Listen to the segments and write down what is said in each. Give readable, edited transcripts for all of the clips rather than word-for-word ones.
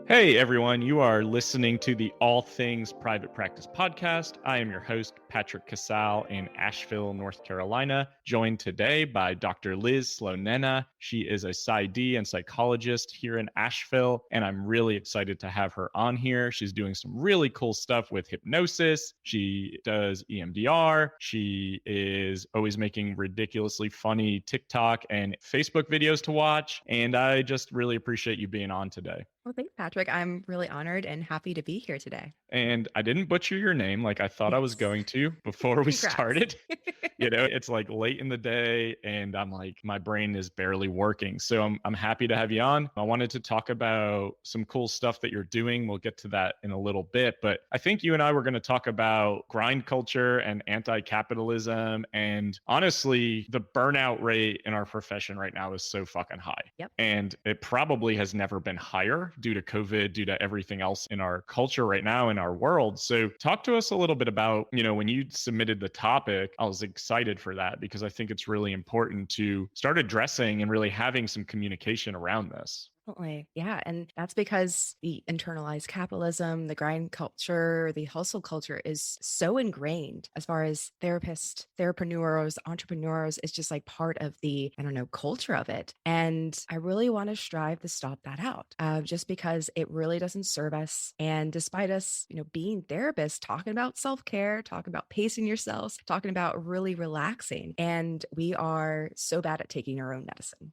Hey everyone, you are listening to the All Things Private Practice podcast. I am your host, Patrick.Casale in Asheville, North Carolina, joined today by Dr. Liz Slonena. She is a PsyD and psychologist here in Asheville, and I'm really excited to have her on here. She's doing some really cool stuff with hypnosis. She does EMDR. She is always making ridiculously funny TikTok and Facebook videos to watch, and I just really appreciate you being on today. Well, thanks, Patrick. I'm really honored and happy to be here today. And I didn't butcher your name like I thought I was Yes. going to before we Congrats. started. It's like late in the day and I'm like, my brain is barely working. So I'm happy to have you on. I wanted to talk about some cool stuff that you're doing. We'll get to that in a little bit. But I think you and I were going to talk about grind culture and anti-capitalism. And honestly, the burnout rate in our profession right now is so fucking high. Yep. And it probably has never been higher due to COVID, due to everything else in our culture right now, in our world. So talk to us a little bit about, when you submitted the topic, I was excited for that because I think it's really important to start addressing and really having some communication around this. Definitely. Yeah. And that's because the internalized capitalism, the grind culture, the hustle culture is so ingrained as far as therapists, therapreneurs, entrepreneurs. It's just like part of the, culture of it. And I really want to strive to stop that out just because it really doesn't serve us. And despite us, being therapists, talking about self-care, talking about pacing yourselves, talking about really relaxing. And we are so bad at taking our own medicine.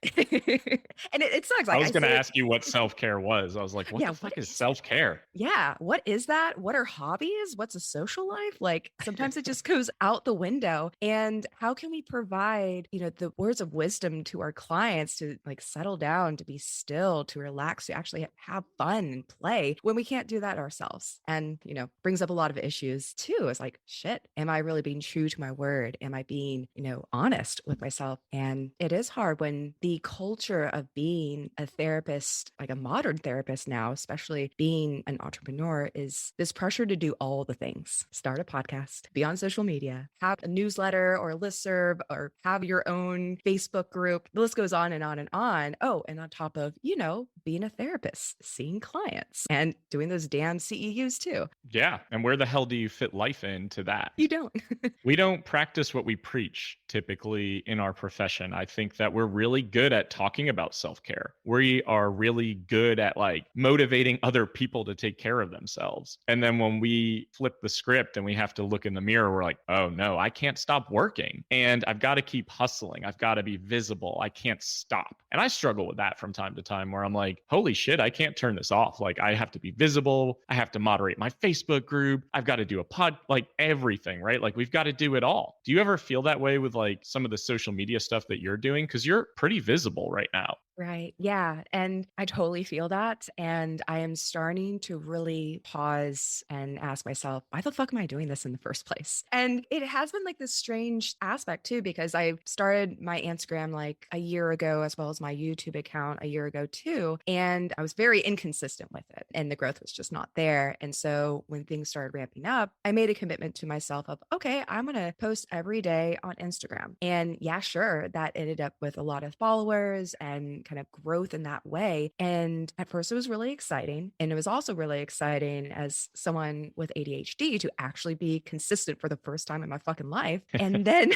And it sucks. I Like was I going to say, ask you what self-care was. I was like, what yeah, the what fuck is is it? self-care? Yeah, what is that? What are hobbies? What's a social life? Like sometimes it just goes out the window. And how can we provide, the words of wisdom to our clients to like settle down, to be still, to relax, to actually have fun and play when we can't do that ourselves? And, brings up a lot of issues too. It's like, shit, am I really being true to my word? Am I being, honest with myself? And it is hard when the culture of being a therapist, like a modern therapist now, especially being an entrepreneur, is this pressure to do all the things. Start a podcast, be on social media, have a newsletter or a listserv, or have your own Facebook group. The list goes on and on and on. Oh, and on top of, being a therapist, seeing clients and doing those damn CEUs too. Yeah. And where the hell do you fit life into that? You don't. We don't practice what we preach typically in our profession. I think that we're really good at talking about self-care. We are really good at like motivating other people to take care of themselves. And then when we flip the script and we have to look in the mirror, we're like, oh no, I can't stop working. And I've got to keep hustling. I've got to be visible. I can't stop. And I struggle with that from time to time where I'm like, holy shit, I can't turn this off. Like I have to be visible. I have to moderate my Facebook group. I've got to do a pod, like everything, right? Like we've got to do it all. Do you ever feel that way with like some of the social media stuff that you're doing? Because you're pretty visible right now. Right. Yeah. And I totally feel that. And I am starting to really pause and ask myself, why the fuck am I doing this in the first place? And it has been like this strange aspect too, because I started my Instagram like a year ago, as well as my YouTube account a year ago too. And I was very inconsistent with it and the growth was just not there. And so when things started ramping up, I made a commitment to myself of, okay, I'm going to post every day on Instagram. And yeah, sure, that ended up with a lot of followers and kind of growth in that way. And at first it was really exciting. And it was also really exciting as someone with ADHD to actually be consistent for the first time in my fucking life. And then,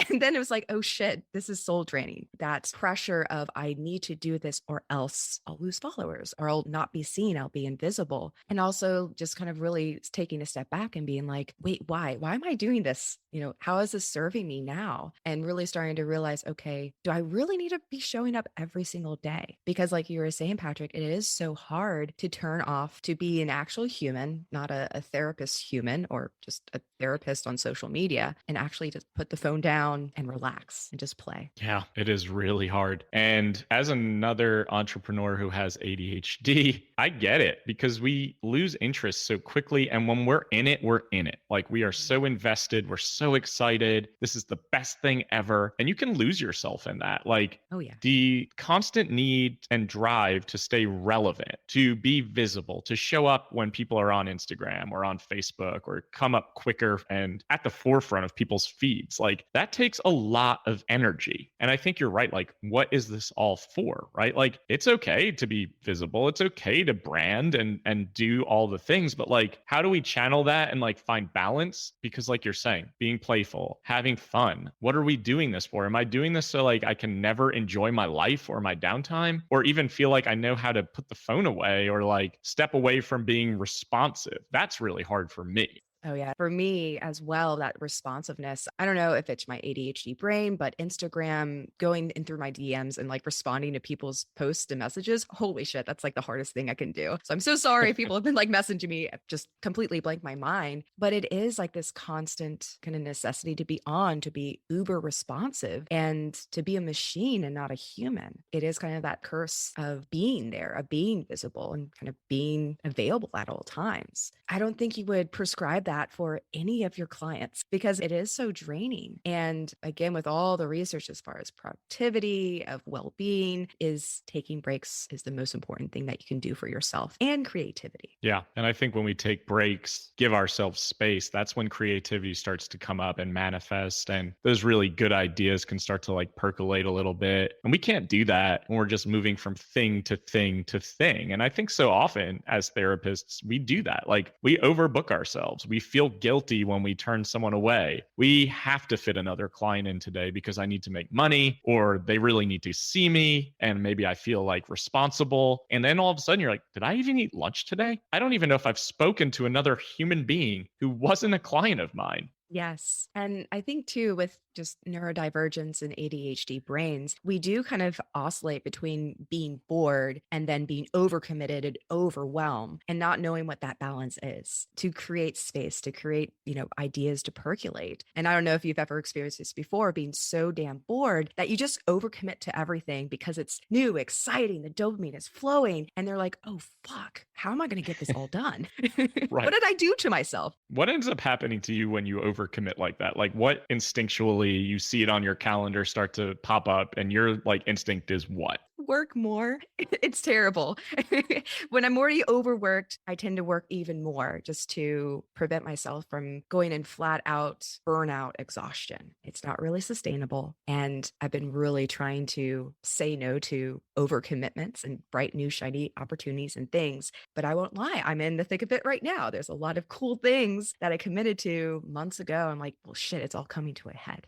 and then it was like, oh shit, this is soul draining. That pressure of I need to do this or else I'll lose followers or I'll not be seen. I'll be invisible. And also just kind of really taking a step back and being like, wait, why? Why am I doing this? How is this serving me now? And really starting to realize, okay, do I really need to be showing up every single day? Because like you were saying, Patrick, it is so hard to turn off to be an actual human, not a therapist human or just a therapist on social media, and actually just put the phone down and relax and just play. Yeah, it is really hard. And as another entrepreneur who has ADHD, I get it because we lose interest so quickly. And when we're in it, we're in it. Like we are so invested. We're so excited. This is the best thing ever. And you can lose yourself in that. Like Oh, yeah. the constant need and drive to stay relevant, to be visible, to show up when people are on Instagram or on Facebook or come up quicker and at the forefront of people's feeds. Like that takes a lot of energy. And I think you're right. Like, what is this all for? Right? Like it's okay to be visible. It's okay to brand and do all the things, but like how do we channel that and like find balance? Because like you're saying, being playful, having fun. What are we doing this for? Am I doing this so like I can never enjoy my life or my downtime or even feel like I know how to put the phone away or like step away from being responsive? That's really hard for me. Oh, yeah. For me as well, that responsiveness, I don't know if it's my ADHD brain, but Instagram going in through my DMs and like responding to people's posts and messages, holy shit, that's like the hardest thing I can do. So I'm so sorry if people have been like messaging me, just completely blank my mind. But it is like this constant kind of necessity to be on, to be uber responsive and to be a machine and not a human. It is kind of that curse of being there, of being visible and kind of being available at all times. I don't think you would prescribe that for any of your clients because it is so draining. And again, with all the research as far as productivity, of well-being, is taking breaks is the most important thing that you can do for yourself and creativity. Yeah. And I think when we take breaks, give ourselves space, that's when creativity starts to come up and manifest. And those really good ideas can start to like percolate a little bit. And we can't do that when we're just moving from thing to thing to thing. And I think so often as therapists, we do that. Like we overbook ourselves. We feel guilty when we turn someone away. We have to fit another client in today because I need to make money or they really need to see me. And maybe I feel like responsible. And then all of a sudden you're like, did I even eat lunch today? I don't even know if I've spoken to another human being who wasn't a client of mine. Yes. And I think too, with just neurodivergence and ADHD brains, we do kind of oscillate between being bored and then being overcommitted and overwhelmed and not knowing what that balance is to create space, to create, ideas to percolate. And I don't know if you've ever experienced this before, being so damn bored that you just overcommit to everything because it's new, exciting, the dopamine is flowing. And they're like, oh, fuck, how am I going to get this all done? What Right. did I do to myself? What ends up happening to you when you overcommit like that? Like what instinctually you see it on your calendar start to pop up and your like instinct is what? Work more. It's terrible. When I'm already overworked, I tend to work even more just to prevent myself from going in flat out burnout exhaustion. It's not really sustainable. And I've been really trying to say no to overcommitments and bright new shiny opportunities and things. But I won't lie, I'm in the thick of it right now. There's a lot of cool things that I committed to months ago. I'm like, well, shit, it's all coming to a head.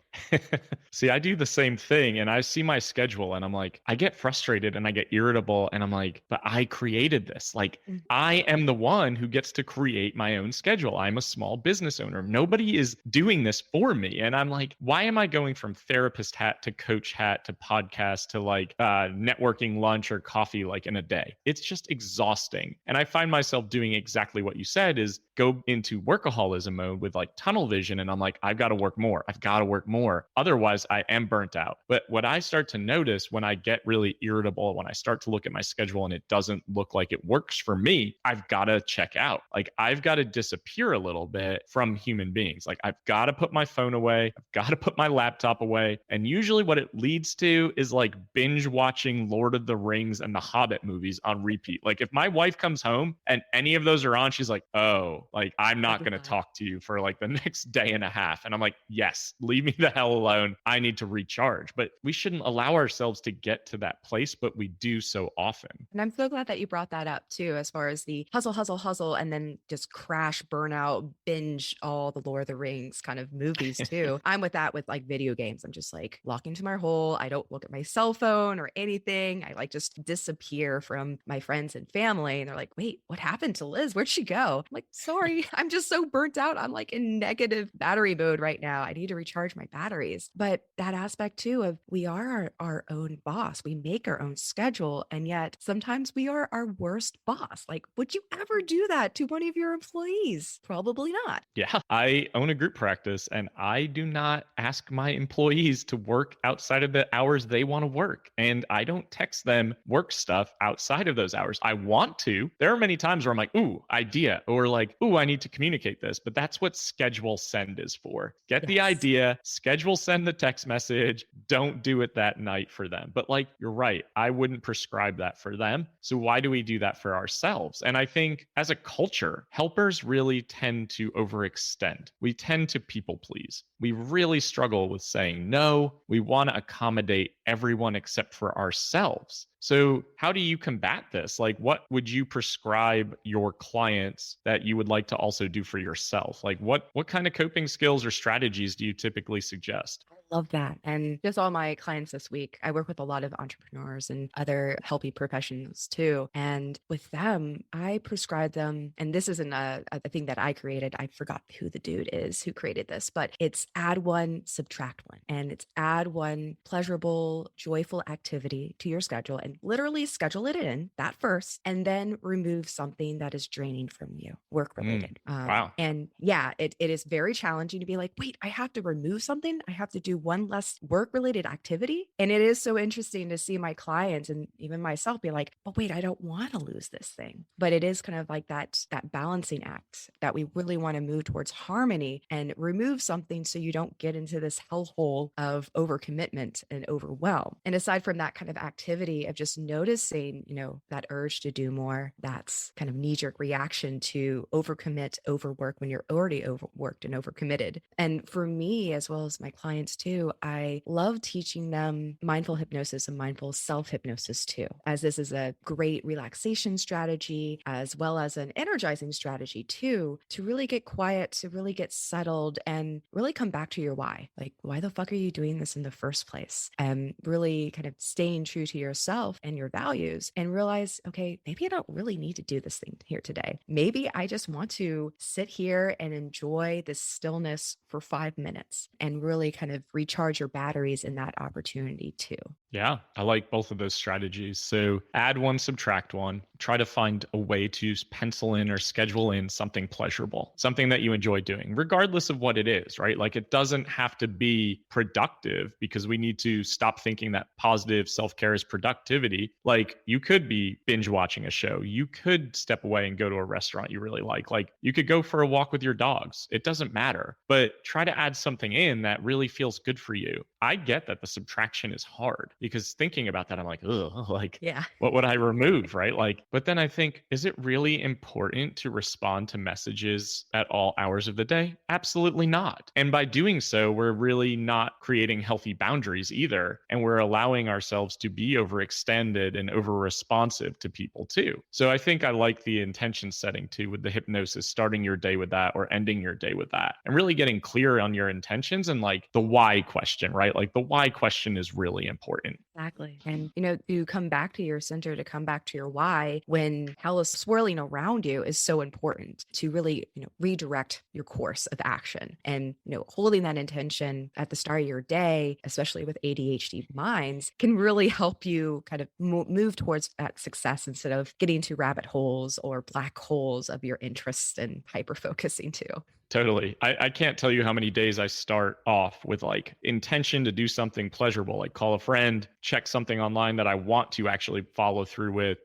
See, I do the same thing and I see my schedule and I'm like, I get frustrated and I get irritable and I'm like, but I created this. Like, Mm. I am the one who gets to create my own schedule. I'm a small business owner. Nobody is doing this for me. And I'm like, why am I going from therapist hat to coach hat to podcast to like networking lunch or coffee like in a day? It's just exhausting. And I find myself doing exactly what you said is go into workaholism mode with like tunnel vision. And I'm like, I've got to work more. I've got to work more. Otherwise, I am burnt out. But what I start to notice when I get really irritable, when I start to look at my schedule and it doesn't look like it works for me, I've got to check out. Like I've got to disappear a little bit from human beings. Like I've got to put my phone away. I've got to put my laptop away. And usually what it leads to is like binge watching Lord of the Rings and the Hobbit movies on repeat. Like if my wife comes home and any of those are on, she's like, oh, like I'm not going to talk to you for like the next day and a half. And I'm like, yes, leave me the hell alone. I need to recharge. But we shouldn't allow ourselves to get to that place, but we do so often. And I'm so glad that you brought that up too, as far as the hustle, hustle, hustle, and then just crash, burnout, binge all the Lord of the Rings kind of movies too. I'm with that with like video games. I'm just like locked into my hole. I don't look at my cell phone or anything. I like just disappear from my friends and family. And they're like, wait, what happened to Liz? Where'd she go? I'm like, sorry, I'm just so burnt out. I'm like in negative battery mode right now. I need to recharge my batteries. But that aspect too of we are our own boss. We make our own schedule. And yet sometimes we are our worst boss. Like, would you ever do that to one of your employees? Probably not. Yeah, I own a group practice and I do not ask my employees to work outside of the hours they want to work. And I don't text them work stuff outside of those hours. I want to. There are many times where I'm like, ooh, idea, or like, ooh, I need to communicate this. But that's what schedule send is for. Get the Yes. idea, schedule send the text message. Don't do it that night for them. But like, you're right. I wouldn't prescribe that for them. So why do we do that for ourselves? And I think as a culture, helpers really tend to overextend. We tend to people please. We really struggle with saying no. We want to accommodate everyone except for ourselves. So, how do you combat this? Like, what would you prescribe your clients that you would like to also do for yourself? Like, what kind of coping skills or strategies do you typically suggest? Love that. And just all my clients this week, I work with a lot of entrepreneurs and other healthy professionals too. And with them, I prescribe them, and this isn't a thing that I created. I forgot who the dude is who created this, but it's add one, subtract one. And it's add one pleasurable, joyful activity to your schedule and literally schedule it in that first, and then remove something that is draining from you, work Mm, related. wow. And yeah, it is very challenging to be like, wait, I have to remove something. I have to do one less work related activity. And it is so interesting to see my clients and even myself be like, but wait, I don't want to lose this thing. But it is kind of like that balancing act that we really want to move towards harmony and remove something so you don't get into this hellhole of overcommitment and overwhelm. And aside from that kind of activity of just noticing, that urge to do more, that's kind of knee jerk reaction to overcommit, overwork when you're already overworked and overcommitted. And for me, as well as my clients too, I love teaching them mindful hypnosis and mindful self hypnosis too, as this is a great relaxation strategy, as well as an energizing strategy too, to really get quiet, to really get settled and really come back to your why. Like, why the fuck are you doing this in the first place? And really kind of staying true to yourself and your values and realize, okay, maybe I don't really need to do this thing here today. Maybe I just want to sit here and enjoy this stillness for 5 minutes and really kind of recharge your batteries in that opportunity too. Yeah, I like both of those strategies. So add one, subtract one. Try to find a way to pencil in or schedule in something pleasurable, something that you enjoy doing, regardless of what it is, right? Like it doesn't have to be productive because we need to stop thinking that positive self care is productivity. Like you could be binge watching a show. You could step away and go to a restaurant you really like. Like you could go for a walk with your dogs. It doesn't matter, but try to add something in that really feels good for you. I get that the subtraction is hard because thinking about that, I'm like, ugh, like Yeah. what would I remove? Right. Like, but then I think, is it really important to respond to messages at all hours of the day? Absolutely not. And by doing so, we're really not creating healthy boundaries either. And we're allowing ourselves to be overextended and over responsive to people too. So I think I like the intention setting too with the hypnosis, starting your day with that or ending your day with that, and really getting clear on your intentions and like the why question, right? Like the why question is really important. Exactly. And, to come back to your center, to come back to your why when hell is swirling around you is so important to really, redirect your course of action. And, holding that intention at the start of your day, especially with ADHD minds, can really help you kind of move towards that success instead of getting to rabbit holes or black holes of your interests and hyper focusing too. Totally. I can't tell you how many days I start off with like intention to do something pleasurable, like call a friend, check something online that I want to actually follow through with,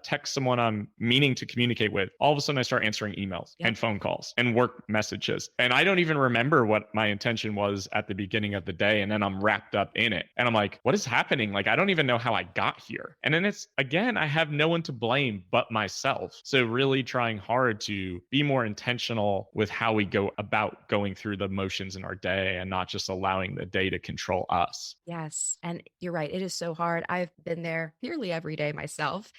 text someone I'm meaning to communicate with. All of a sudden, I start answering emails Yep. and phone calls and work messages. And I don't even remember what my intention was at the beginning of the day. And then I'm wrapped up in it. And I'm like, what is happening? Like, I don't even know how I got here. And then again, I have no one to blame but myself. So, really trying hard to be more intentional with how we go about going through the motions in our day and not just allowing the day to control us. Yes. And you're right. It is so hard. I've been there nearly every day myself.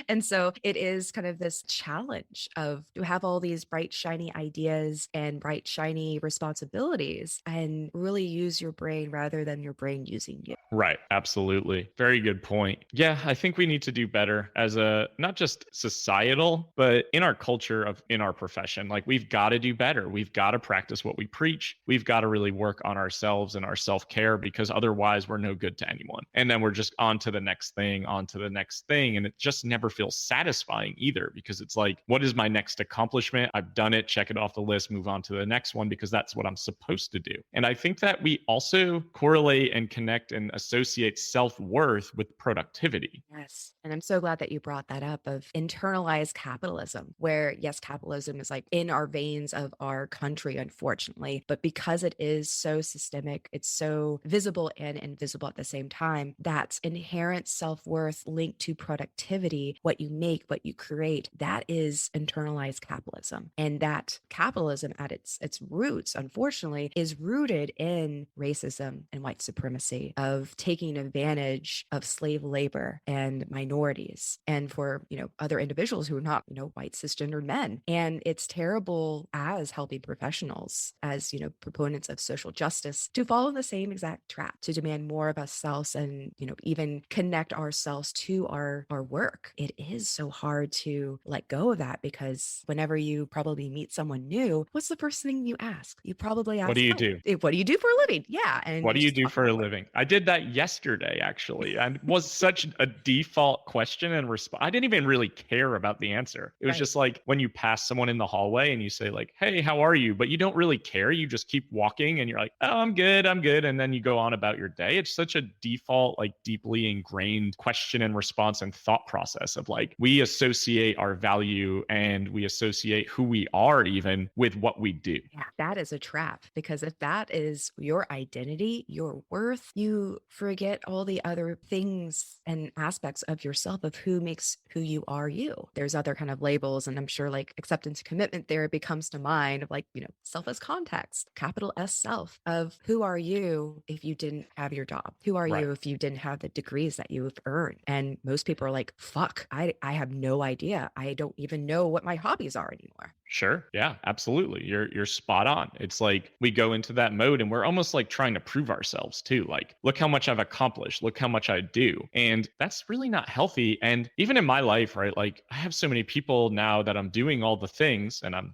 And so it is kind of this challenge of to have all these bright, shiny ideas and bright, shiny responsibilities and really use your brain rather than your brain using you. Right. Absolutely. Very good point. Yeah, I think we need to do better as a not just societal, but in our culture of in our profession. Like we've got to do better. We've got to practice what we preach. We've got to really work on ourselves and our self-care because otherwise we're no good to anyone. And then we're just on to the next thing, on to the next thing. And it just never feels satisfying either because it's like, what is my next accomplishment? I've done it, check it off the list, move on to the next one because that's what I'm supposed to do. And I think that we also correlate and connect and associate self-worth with productivity. Yes. And I'm so glad that you brought that up of internalized capitalism, where yes, capitalism is like in our veins of our country, unfortunately. But because it is so systemic, it's so visible and invisible at the same time, that inherent self-worth linked to productivity, what you make, what you create, that is internalized capitalism. And that capitalism at its roots, unfortunately, is rooted in racism and white supremacy, of taking advantage of slave labor and minorities, and for, other individuals who are not, white cisgendered men. And it's terrible as helping professionals, as, proponents of social justice, to follow the same exact trap, to demand more of ourselves and, even connect ourselves to our work. It is so hard to let go of that, because whenever you probably meet someone new, what's the first thing you ask? You probably What do ask, you oh, do? what do you do for a living? Yeah. And What you do you just do talk for a about work. living? I did that yesterday, actually, and it was such a default question and response. I didn't even really care about the answer. It was Right. just like when you pass someone in the hallway and you say like, "Hey, how are you?" But you don't really care. You just keep walking and you're like, "Oh, I'm good. I'm good." And then you go on about your day. It's such a default, like deeply ingrained question and response and thought process of like we associate our value and we associate who we are even with what we do. Yeah, that is a trap, because if that is your identity, your worth, you forget all the other things and aspects of yourself, of who makes who you are you. There's other kind of labels, and I'm sure like acceptance and commitment therapy comes to mind, of like, self as context, capital S self, of who are you if you didn't have your job? Who are Right. you if you didn't have the degrees that you've earned? And most people are like, fuck, I have no idea. I don't even know what my hobbies are anymore. Sure. Yeah, absolutely. You're spot on. It's like we go into that mode and we're almost like trying to prove ourselves too. Like, look how much I've accomplished. Look how much I do. And that's really not healthy. And even in my life, right? Like I have so many people now that I'm doing all the things and I'm,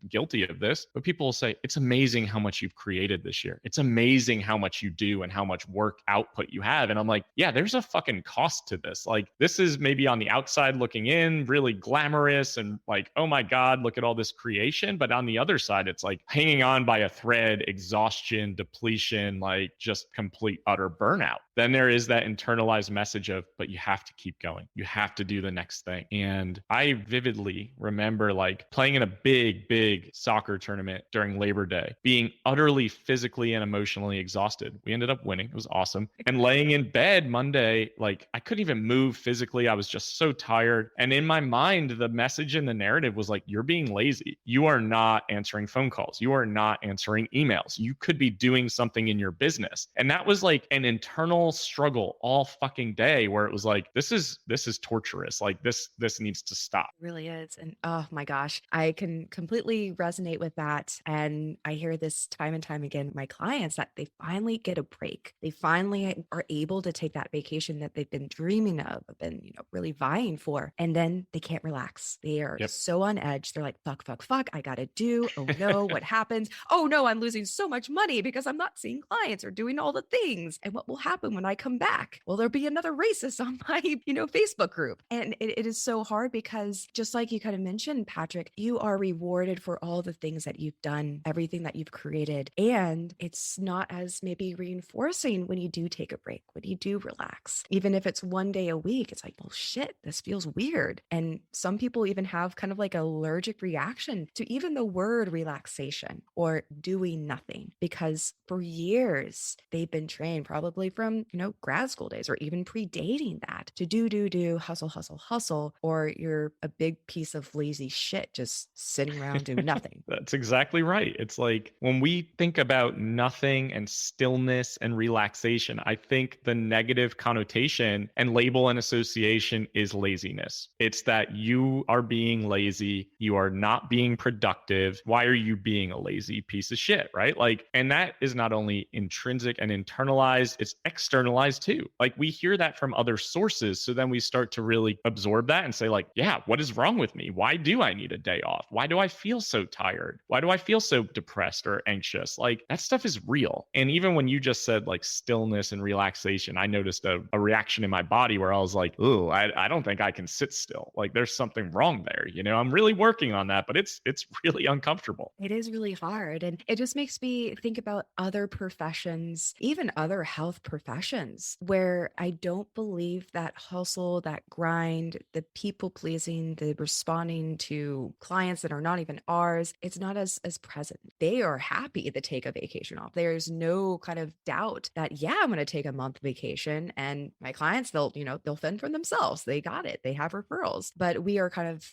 guilty of this, but people will say, it's amazing how much you've created this year. It's amazing how much you do and how much work output you have. And I'm like, yeah, there's a fucking cost to this. Like this is maybe on the outside looking in, really glamorous and like, oh my God, look at all this creation. But on the other side, it's like hanging on by a thread, exhaustion, depletion, like just complete utter burnout. Then there is that internalized message of, but you have to keep going. You have to do the next thing. And I vividly remember like playing in a big soccer tournament during Labor Day, being utterly physically and emotionally exhausted. We ended up winning. It was awesome. And laying in bed Monday, like I couldn't even move physically. I was just so tired. And in my mind, the message in the narrative was like, you're being lazy. You are not answering phone calls. You are not answering emails. You could be doing something in your business. And that was like an internal struggle all fucking day where it was like, this is torturous. Like this needs to stop. It really is. And oh my gosh, I can completely resonate with that. And I hear this time and time again with my clients, that they finally get a break. They finally are able to take that vacation that they've been dreaming of, have been, really vying for. And then they can't relax. They are Yep. so on edge. They're like, fuck, I gotta do. Oh no, what happens? Oh no, I'm losing so much money because I'm not seeing clients or doing all the things. And what will happen when I come back? Will there be another racist on my, Facebook group? And it is so hard, because just like you kind of mentioned, Patrick, you are rewarded for all the things that you've done, everything that you've created. And it's not as maybe reinforcing when you do take a break, when you do relax. Even if it's one day a week, it's like, well, shit, this feels weird. And some people even have kind of like an allergic reaction to even the word relaxation or doing nothing, because for years they've been trained, probably from, grad school days or even predating that, to do, hustle, or you're a big piece of lazy shit just sitting around doing nothing. That's exactly right. It's like when we think about nothing and stillness and relaxation, I think the negative connotation and label and association is laziness. It's that you are being lazy, you are not being productive. Why are you being a lazy piece of shit, right? Like, and that is not only intrinsic and internalized, it's externalized too. Like we hear that from other sources. So then we start to really absorb that and say, like, yeah, what is wrong with me? Why do I need a day off? Why do I feel so tired? Why do I feel so depressed or anxious? Like that stuff is real. And even when you just said like stillness and relaxation, I noticed a reaction in my body where I was like, oh, I don't think I can sit still. Like there's something wrong there. I'm really working on that, but it's really uncomfortable. It is really hard. And it just makes me think about other professions, even other health professions professions where I don't believe that hustle, that grind, the people pleasing, the responding to clients that are not even ours, it's not as present. They are happy to take a vacation off. There's no kind of doubt that, yeah, I'm going to take a month vacation and my clients, they'll fend for themselves. They got it. They have referrals. But we are kind of,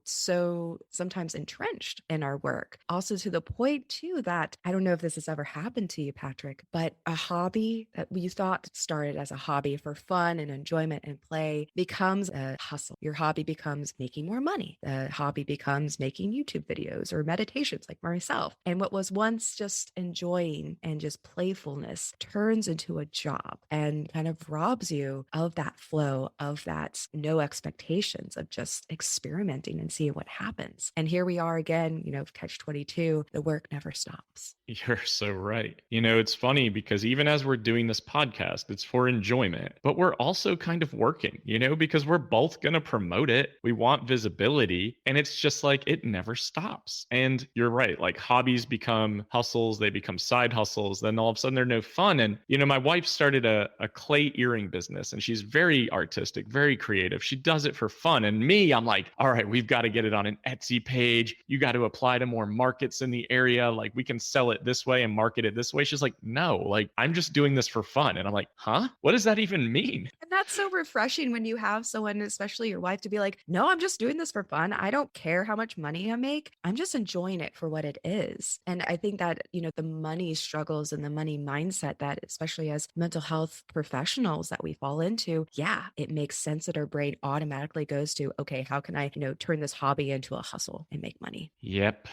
so sometimes entrenched in our work. Also to the point too that I don't know if this has ever happened to you, Patrick, but a hobby that we thought started as a hobby for fun and enjoyment and play becomes a hustle. Your hobby becomes making more money. The hobby becomes making YouTube videos or meditations like myself. And what was once just enjoying and just playfulness turns into a job and kind of robs you of that flow, of that no expectations, of just experimenting and seeing what happens. And here we are again, catch 22, the work never stops. You're so right. It's funny because even as we're doing this podcast, it's for enjoyment, but we're also kind of working, because we're both going to promote it. We want visibility, and it's just like it never stops. And you're right. Like hobbies become hustles, they become side hustles. Then all of a sudden they're no fun. And, my wife started a clay earring business, and she's very artistic, very creative. She does it for fun. And me, I'm like, all right, we've got to get it on an Etsy page. You got to apply to more markets in the area. Like we can sell it this way and market it this way. She's like, no, like I'm just doing this for fun. And I'm like, huh? What does that even mean? And that's so refreshing when you have someone, especially your wife, to be like, no, I'm just doing this for fun. I don't care how much money I make. I'm just enjoying it for what it is. And I think that, the money struggles and the money mindset that, especially as mental health professionals that we fall into, yeah, it makes sense that our brain automatically goes to, okay, how can I, turn this hobby into a hustle and make money? Yep.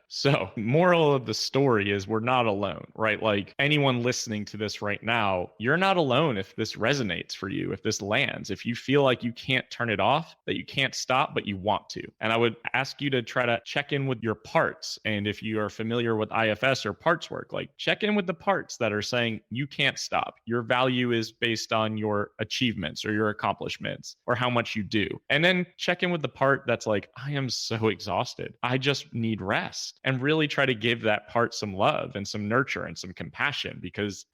So, moral of the story is we're not alone, right? Like anyone listening to this right now, you're not alone if this resonates for you, if this lands, if you feel like you can't turn it off, that you can't stop, but you want to. And I would ask you to try to check in with your parts. And if you are familiar with IFS or parts work, like check in with the parts that are saying you can't stop. Your value is based on your achievements or your accomplishments or how much you do. And then check in with the part that's like, I am so exhausted. I just need rest, and really try to give that part some love and some nurture and some compassion. Because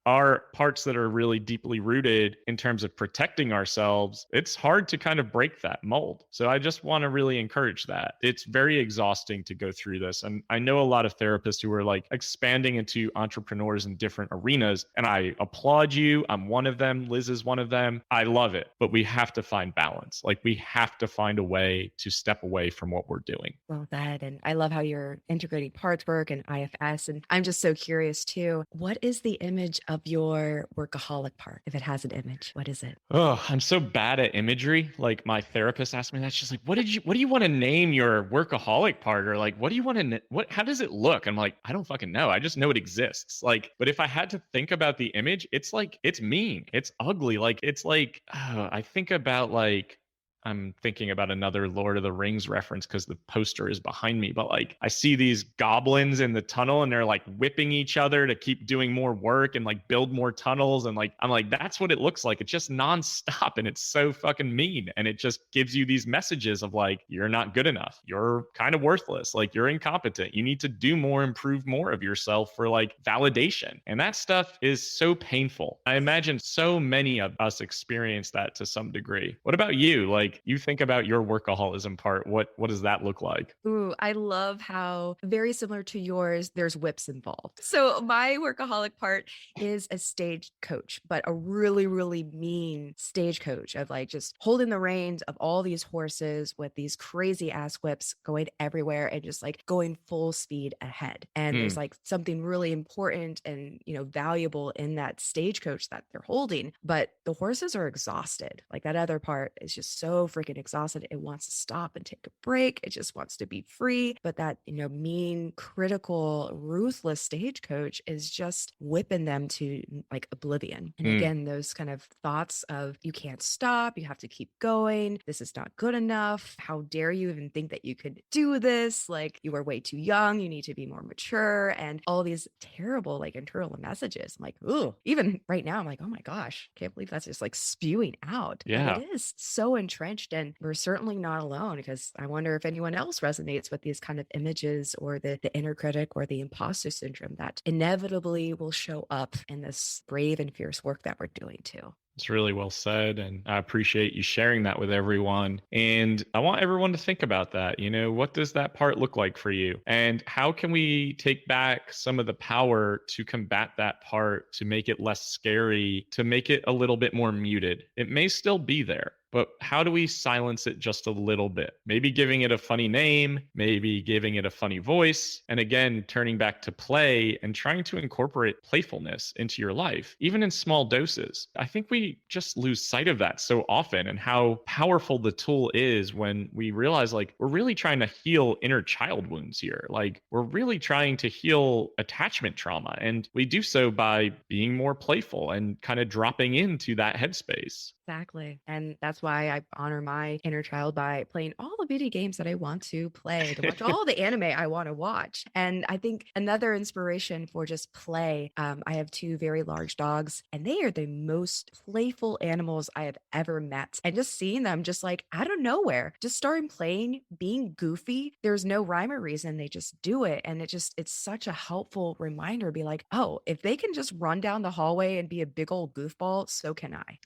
our parts that are really deeply rooted in terms of protecting ourselves, it's hard to kind of break that mold. So I just want to really encourage that. It's very exhausting to go through this. And I know a lot of therapists who are like expanding into entrepreneurs in different arenas. And I applaud you. I'm one of them. Liz is one of them. I love it. But we have to find balance. Like we have to find a way to step away from what we're doing. Well, that, and I love how you're integrating parts work and IFS. And I'm just so curious too. What is the image of your workaholic part? If it has an image, what is it? Oh, I'm so bad at imagery. Like my therapist asked me that. She's like, what do you want to name your workaholic part? Or like, what do you want to, how does it look? I'm like, I don't fucking know. I just know it exists. Like, but if I had to think about the image, it's like, it's mean. It's ugly. Like, it's like, I think about like, I'm thinking about another Lord of the Rings reference because the poster is behind me. But like, I see these goblins in the tunnel and they're like whipping each other to keep doing more work and like build more tunnels. And like, I'm like, that's what it looks like. It's just nonstop and it's so fucking mean. And it just gives you these messages of like, you're not good enough. You're kind of worthless. Like, you're incompetent. You need to do more, improve more of yourself for like validation. And that stuff is so painful. I imagine so many of us experience that to some degree. What about you? Like, you think about your workaholism part. What does that look like? Ooh, I love how very similar to yours, there's whips involved. So my workaholic part is a stage coach, but a really, really mean stage coach of like just holding the reins of all these horses with these crazy ass whips going everywhere and just like going full speed ahead. And there's like something really important and, valuable in that stage coach that they're holding, but the horses are exhausted. Like that other part is just so freaking exhausted. It wants to stop and take a break. It just wants to be free. But that, mean, critical, ruthless stagecoach is just whipping them to like oblivion. And again, those kind of thoughts of you can't stop, you have to keep going. This is not good enough. How dare you even think that you could do this? Like you are way too young. You need to be more mature, and all these terrible like internal messages. I'm like, ooh, even right now, I'm like, oh my gosh, can't believe that's just like spewing out. Yeah. But it is so entrenched entrenched. And we're certainly not alone, because I wonder if anyone else resonates with these kind of images, or the inner critic or the imposter syndrome that inevitably will show up in this brave and fierce work that we're doing too. It's really well said. And I appreciate you sharing that with everyone. And I want everyone to think about that. What does that part look like for you? And how can we take back some of the power to combat that part, to make it less scary, to make it a little bit more muted? It may still be there, but how do we silence it just a little bit? Maybe giving it a funny name, maybe giving it a funny voice. And again, turning back to play and trying to incorporate playfulness into your life, even in small doses. I think we just lose sight of that so often, and how powerful the tool is when we realize like we're really trying to heal inner child wounds here. Like we're really trying to heal attachment trauma. And we do so by being more playful and kind of dropping into that headspace. Exactly. And that's why I honor my inner child by playing all the video games that I want to play, to watch all the anime I want to watch. And I think another inspiration for just play, I have two very large dogs, and they are the most playful animals I have ever met. And just seeing them just like out of nowhere, just starting playing, being goofy. There's no rhyme or reason. They just do it. And it's such a helpful reminder to be like, oh, if they can just run down the hallway and be a big old goofball, so can I.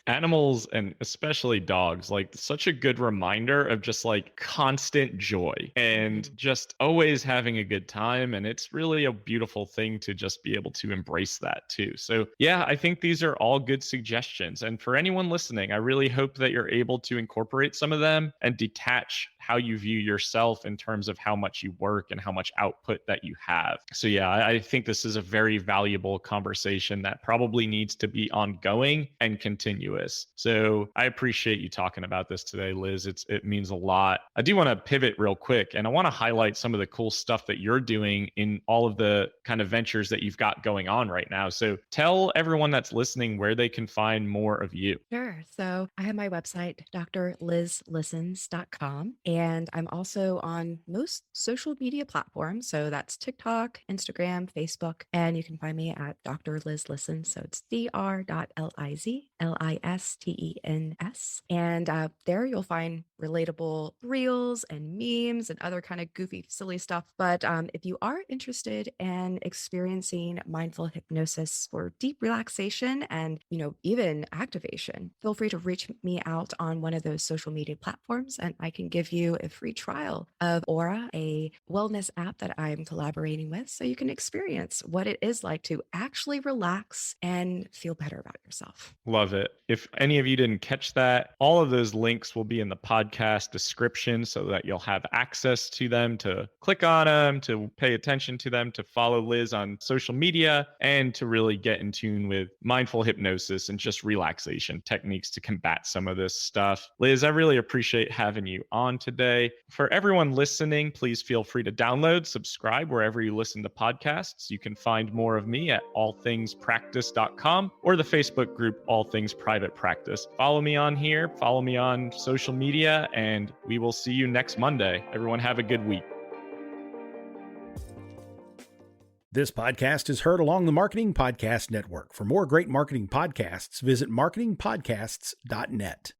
Animals, and especially dogs, like such a good reminder of just like constant joy and just always having a good time. And it's really a beautiful thing to just be able to embrace that too. So yeah, I think these are all good suggestions. And for anyone listening, I really hope that you're able to incorporate some of them and detach how you view yourself in terms of how much you work and how much output that you have. So yeah, I think this is a very valuable conversation that probably needs to be ongoing and continuous. So I appreciate you talking about this today, Liz. It means a lot. I do want to pivot real quick, and I want to highlight some of the cool stuff that you're doing in all of the kind of ventures that you've got going on right now. So tell everyone that's listening where they can find more of you. Sure. So I have my website, drlizlistens.com, and I'm also on most social media platforms. So that's TikTok, Instagram, Facebook, and you can find me at Dr. Liz Listens. So it's DrLizListens. And there you'll find relatable reels and memes and other kind of goofy, silly stuff. But if you are interested in experiencing mindful hypnosis for deep relaxation and, even activation, feel free to reach me out on one of those social media platforms, and I can give you a free trial of Aura, a wellness app that I'm collaborating with, so you can experience what it is like to actually relax and feel better about yourself. Love it. If any of you didn't catch that, all of those links will be in the podcast description so that you'll have access to them, to click on them, to pay attention to them, to follow Liz on social media, and to really get in tune with mindful hypnosis and just relaxation techniques to combat some of this stuff. Liz, I really appreciate having you on today. For everyone listening, please feel free to download, subscribe wherever you listen to podcasts. You can find more of me at allthingspractice.com or the Facebook group All Things Private Practice. Follow me on here, follow me on social media, and we will see you next Monday. Everyone have a good week. This podcast is heard along the Marketing Podcast Network. For more great marketing podcasts, visit marketingpodcasts.net.